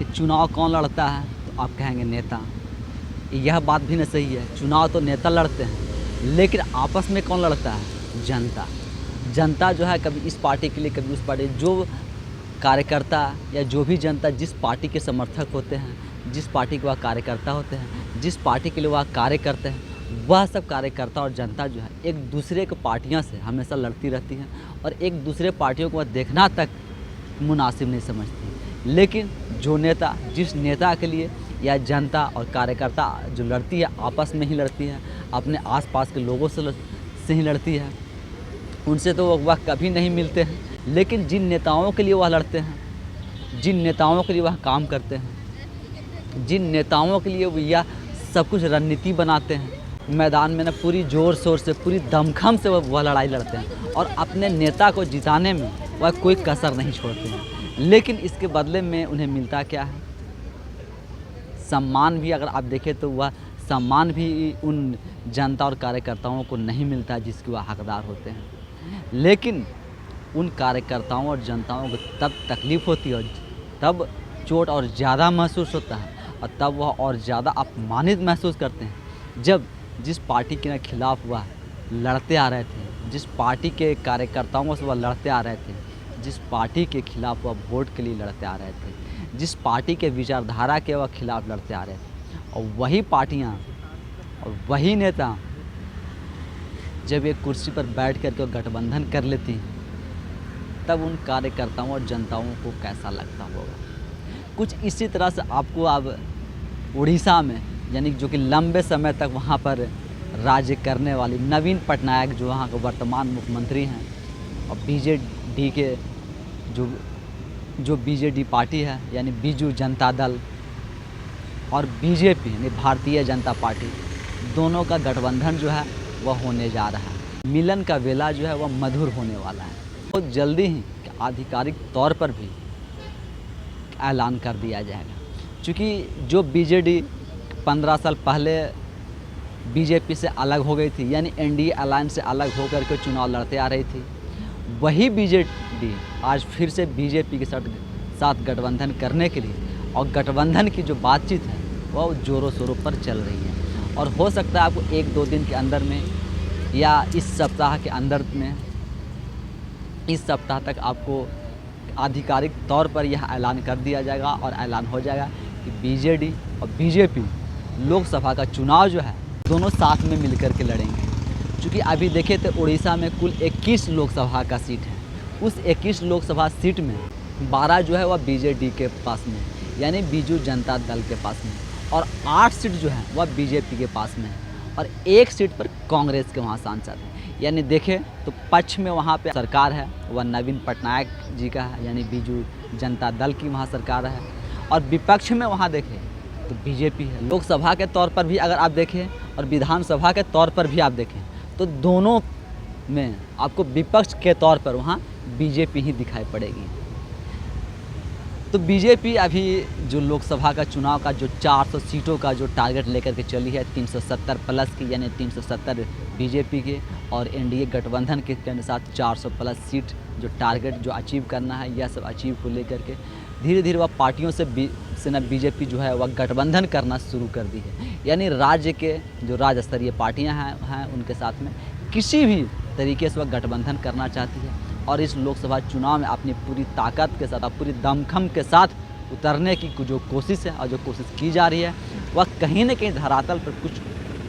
कि चुनाव कौन लड़ता है, तो आप कहेंगे नेता। यह बात भी न सही है, चुनाव तो नेता लड़ते हैं, लेकिन आपस में कौन लड़ता है, जनता। जनता जो है कभी इस पार्टी के लिए, कभी उस पार्टी, जो कार्यकर्ता या जो भी जनता जिस पार्टी के समर्थक होते हैं, जिस पार्टी के वह कार्यकर्ता होते हैं, जिस पार्टी के लिए वह कार्य करते हैं, वह सब कार्यकर्ता और जनता जो है एक दूसरे को पार्टियों से हमेशा लड़ती रहती है और एक दूसरे पार्टियों को वह देखना तक मुनासिब नहीं समझती। लेकिन जो नेता, जिस नेता के लिए या जनता और कार्यकर्ता जो लड़ती है, आपस में ही लड़ती है, अपने आसपास के लोगों से ही लड़ती है, उनसे तो वह कभी नहीं मिलते हैं। लेकिन जिन नेताओं के लिए वह लड़ते हैं, जिन नेताओं के लिए वह काम करते हैं, जिन नेताओं के लिए वह सब कुछ रणनीति बनाते हैं, मैदान में ना पूरी ज़ोर शोर से, पूरी दमखम से वह लड़ाई लड़ते हैं और अपने नेता को जिताने में वह कोई कसर नहीं छोड़ते हैं। लेकिन इसके बदले में उन्हें मिलता क्या है, सम्मान भी। अगर आप देखें तो वह सम्मान भी उन जनता और कार्यकर्ताओं को नहीं मिलता जिसकी वह हकदार होते हैं। लेकिन उन कार्यकर्ताओं और जनताओं को तब तकलीफ़ होती है, तब चोट और ज़्यादा महसूस होता है और तब वह और ज़्यादा अपमानित महसूस करते हैं, जब जिस पार्टी के खिलाफ वह लड़ते आ रहे थे, जिस पार्टी के कार्यकर्ताओं से वह लड़ते आ रहे थे, जिस पार्टी के खिलाफ वह वोट के लिए लड़ते आ रहे थे, जिस पार्टी के विचारधारा के वह खिलाफ लड़ते आ रहे थे, और वही पार्टियां और वही नेता जब एक कुर्सी पर बैठ करके गठबंधन कर लेती हैं, तब उन कार्यकर्ताओं और जनताओं को कैसा लगता होगा। कुछ इसी तरह से आपको अब उड़ीसा में, यानी जो कि लंबे समय तक वहाँ पर राज्य करने वाली नवीन पटनायक, जो वहाँ के वर्तमान मुख्यमंत्री हैं, और बीजेडी के जो बीजेडी पार्टी है, यानी बीजू जनता दल, और बीजेपी यानी भारतीय जनता पार्टी, दोनों का गठबंधन जो है वह होने जा रहा है। मिलन का वेला जो है वह मधुर होने वाला है। बहुत जल्दी ही आधिकारिक तौर पर भी ऐलान कर दिया जाएगा, क्योंकि जो बीजेडी 15 साल पहले बीजेपी से अलग हो गई थी, यानी एनडीए अलायंस से अलग होकर के चुनाव लड़ते आ रही थी, वही बीजेडी आज फिर से बीजेपी के साथ गठबंधन करने के लिए, और गठबंधन की जो बातचीत है वह ज़ोरों शोरों पर चल रही है। और हो सकता है आपको 1-2 दिन के अंदर में या इस सप्ताह के अंदर में, इस सप्ताह तक आपको आधिकारिक तौर पर यह ऐलान कर दिया जाएगा और ऐलान हो जाएगा कि बीजेडी और बीजेपी लोकसभा का चुनाव जो है दोनों साथ में मिलकर के लड़ेंगे। क्योंकि अभी देखें तो उड़ीसा में कुल 21 लोकसभा का सीट है। उस 21 लोकसभा सीट में 12 जो है वह बीजेडी के पास में, यानी बीजू जनता दल के पास में, और 8 सीट जो है वह बीजेपी के पास में है, और 1 सीट पर कांग्रेस के वहाँ सांसद हैं। यानी देखें तो पक्ष में वहाँ पे सरकार है वह नवीन पटनायक जी का है, यानी बीजू जनता दल की वहाँ सरकार है, और विपक्ष में वहाँ देखें तो बीजेपी है। लोकसभा के तौर पर भी अगर आप देखें और विधानसभा के तौर पर भी आप देखें तो दोनों में आपको विपक्ष के तौर पर वहाँ बीजेपी ही दिखाई पड़ेगी। तो बीजेपी अभी जो लोकसभा का चुनाव का जो 400 सीटों का जो टारगेट लेकर के चली है, 370 प्लस की, यानी 370 बीजेपी के, और एनडीए गठबंधन के साथ 400 प्लस सीट जो टारगेट जो अचीव करना है, यह सब अचीव को लेकर के धीरे धीरे वह पार्टियों से ना बीजेपी जो है वह गठबंधन करना शुरू कर दी है। यानी राज्य के जो राज्य स्तरीय पार्टियाँ हैं उनके साथ में किसी भी तरीके से वह गठबंधन करना चाहती है, और इस लोकसभा चुनाव में अपनी पूरी ताकत के साथ, पूरी दमखम के साथ उतरने की जो कोशिश है और जो कोशिश की जा रही है, वह कहीं न कहीं धरातल पर कुछ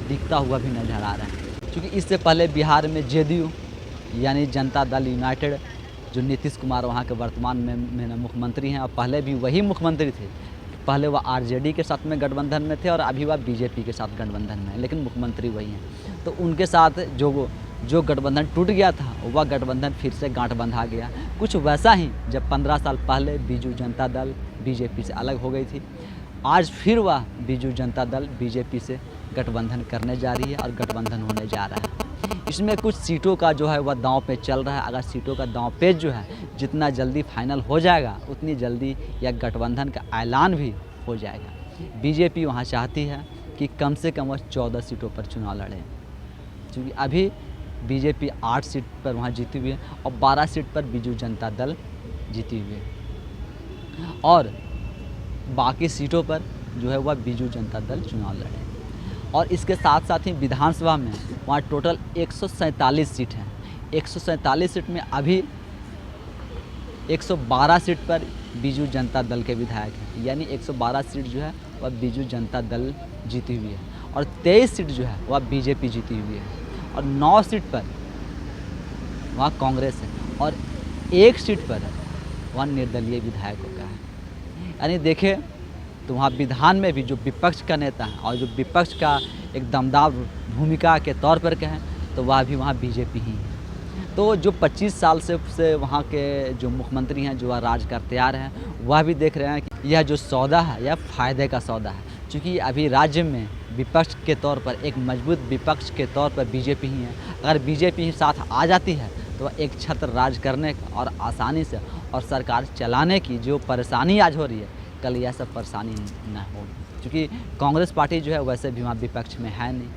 दिखता हुआ भी नजर आ रहा है। क्योंकि इससे पहले बिहार में जेडीयू यानी जनता दल यूनाइटेड, जो नीतीश कुमार वहाँ के वर्तमान में मुख्यमंत्री हैं, और पहले भी वही मुख्यमंत्री थे। पहले वह आरजेडी के साथ में गठबंधन में थे और अभी वह बीजेपी के साथ गठबंधन में है, लेकिन मुख्यमंत्री वही हैं। तो उनके साथ जो गठबंधन टूट गया था, वह गठबंधन फिर से गांठ बंधा गया। कुछ वैसा ही जब 15 साल पहले बीजू जनता दल बीजेपी से अलग हो गई थी, आज फिर वह बीजू जनता दल बीजेपी से गठबंधन करने जा रही है और गठबंधन होने जा रहा है। इसमें कुछ सीटों का जो है वह दांव पे चल रहा है। अगर सीटों का दांव पेच जो है जितना जल्दी फाइनल हो जाएगा, उतनी जल्दी यह गठबंधन का ऐलान भी हो जाएगा। बीजेपी वहाँ चाहती है कि कम से कम वह 14 सीटों पर चुनाव लड़े, क्योंकि अभी बीजेपी 8 सीट पर वहाँ जीती हुई है और 12 सीट पर बीजू जनता दल जीती हुई है। और बाकी सीटों पर जो है वह बीजू जनता दल चुनाव लड़े। और इसके साथ साथ ही विधानसभा में वहाँ टोटल 147 सीट हैं। 147 सीट में अभी 112 सीट पर बीजू जनता दल के विधायक हैं, यानी 112 सीट जो है वह बीजू जनता दल जीती हुई है और 23 सीट जो है वह बीजेपी जीती हुई है और 9 सीट पर वहाँ कांग्रेस है और 1 सीट पर वहाँ निर्दलीय विधायकों का है। यानी देखें तो वहाँ विधान में भी जो विपक्ष का नेता है और जो विपक्ष का एक दमदार भूमिका के तौर पर कहें तो वह भी वहाँ बीजेपी ही है। तो जो 25 साल से वहाँ के जो मुख्यमंत्री हैं जो वह राज करते आ रहे हैं वह भी देख रहे हैं कि यह जो सौदा है यह फ़ायदे का सौदा है, क्योंकि अभी राज्य में विपक्ष के तौर पर एक मजबूत विपक्ष के तौर पर बीजेपी ही है। अगर बीजेपी ही साथ आ जाती है तो एक छत्र राज करने का और आसानी से और सरकार चलाने की जो परेशानी आज हो रही है कल यह सब परेशानी न हो, क्योंकि कांग्रेस पार्टी जो है वैसे भी वहाँ विपक्ष में है नहीं,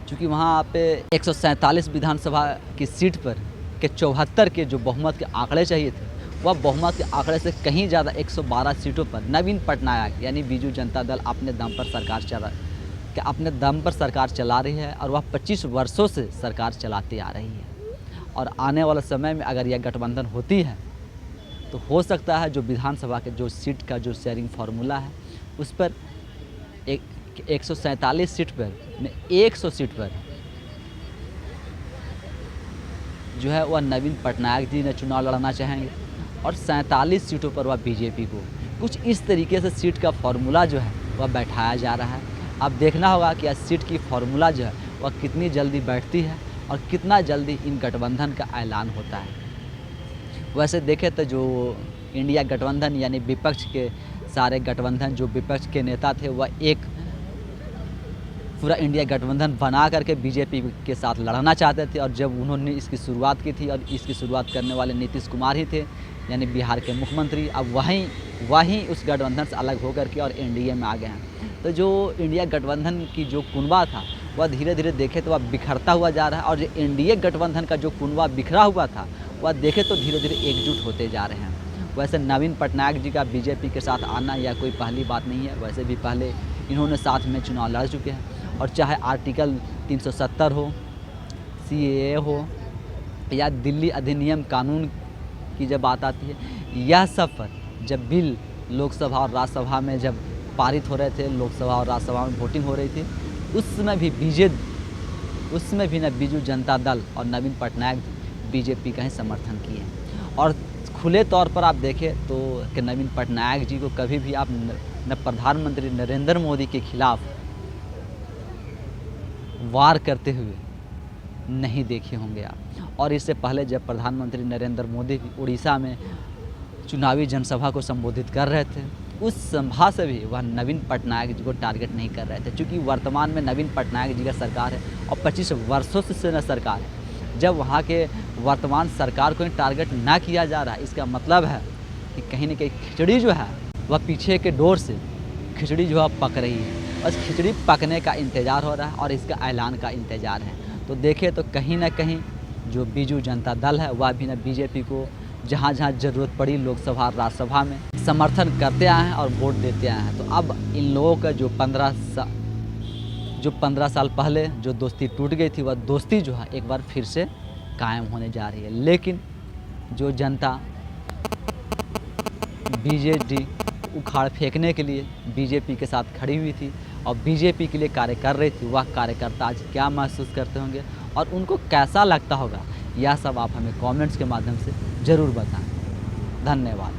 क्योंकि वहाँ पे 147 विधानसभा की सीट पर के 74 के जो बहुमत के आंकड़े चाहिए थे वह बहुमत के आंकड़े से कहीं ज़्यादा 112 सीटों पर नवीन पटनायक यानी बीजू जनता दल अपने दम पर सरकार चला रही है और वह 25 वर्षों से सरकार चलाती आ रही है। और आने वाले समय में अगर यह गठबंधन होती है तो हो सकता है जो विधानसभा के जो सीट का जो शेयरिंग फार्मूला है उस पर 147 सीट पर 100 सीट पर जो है वह नवीन पटनायक जी ने चुनाव लड़ना चाहेंगे और 47 सीटों पर वह बीजेपी को कुछ इस तरीके से सीट का फार्मूला जो है वह बैठाया जा रहा है। अब देखना होगा कि यह सीट की फार्मूला जो है वह कितनी जल्दी बैठती है और कितना जल्दी इन गठबंधन का ऐलान होता है। वैसे देखें तो जो इंडिया गठबंधन यानी विपक्ष के सारे गठबंधन जो विपक्ष के नेता थे वह एक पूरा इंडिया गठबंधन बना करके बीजेपी के साथ लड़ना चाहते थे और जब उन्होंने इसकी शुरुआत की थी और इसकी शुरुआत करने वाले नीतीश कुमार ही थे यानी बिहार के मुख्यमंत्री, अब वहीं उस गठबंधन से अलग होकर के और एनडीए में आ गए हैं। तो जो इंडिया गठबंधन की जो कुनबा था वह धीरे धीरे देखे तो वह बिखरता हुआ जा रहा है और जो एनडीए गठबंधन का जो कुनबा बिखरा हुआ था वह देखे तो धीरे धीरे एकजुट होते जा रहे हैं। वैसे नवीन पटनायक जी का बीजेपी के साथ आना यह कोई पहली बात नहीं है, वैसे भी पहले इन्होंने साथ में चुनाव लड़ चुके हैं और चाहे आर्टिकल 370 हो, CAA हो या दिल्ली अधिनियम कानून की जब बात आती है, यह सब पर जब बिल लोकसभा और राज्यसभा में जब पारित हो रहे थे, लोकसभा और राज्यसभा में वोटिंग हो रही थी, उसमें भी न बीजू जनता दल और नवीन पटनायक बीजेपी का ही समर्थन किए और खुले तौर पर आप देखें तो कि नवीन पटनायक जी को कभी भी आप न प्रधानमंत्री नरेंद्र मोदी के खिलाफ वार करते हुए नहीं देखे होंगे आप। और इससे पहले जब प्रधानमंत्री नरेंद्र मोदी उड़ीसा में चुनावी जनसभा को संबोधित कर रहे थे उस सभा से भी वह नवीन पटनायक जी को टारगेट नहीं कर रहे थे, क्योंकि वर्तमान में नवीन पटनायक जी का सरकार है और 25 वर्षों से न सरकार है। जब वहाँ के वर्तमान सरकार को टारगेट ना किया जा रहा है इसका मतलब है कि कहीं न कहीं खिचड़ी जो है वह पीछे के डोर से खिचड़ी जो है पक रही है, बस खिचड़ी पकने का इंतज़ार हो रहा है और इसका ऐलान का इंतज़ार है। तो देखें तो कहीं ना कहीं जो बीजू जनता दल है वह भी ना बीजेपी को जहाँ जहाँ ज़रूरत पड़ी लोकसभा राज्यसभा में समर्थन करते आए हैं और वोट देते आए हैं। तो अब इन लोगों का जो 15 साल पहले जो दोस्ती टूट गई थी वह दोस्ती जो है एक बार फिर से कायम होने जा रही है। लेकिन जो जनता बीजेडी उखाड़ फेंकने के लिए बीजेपी के साथ खड़ी हुई थी और बीजेपी के लिए कार्य कर रही थी, वह कार्यकर्ता आज क्या महसूस करते होंगे और उनको कैसा लगता होगा, यह सब आप हमें कमेंट्स के माध्यम से ज़रूर बताएं। धन्यवाद।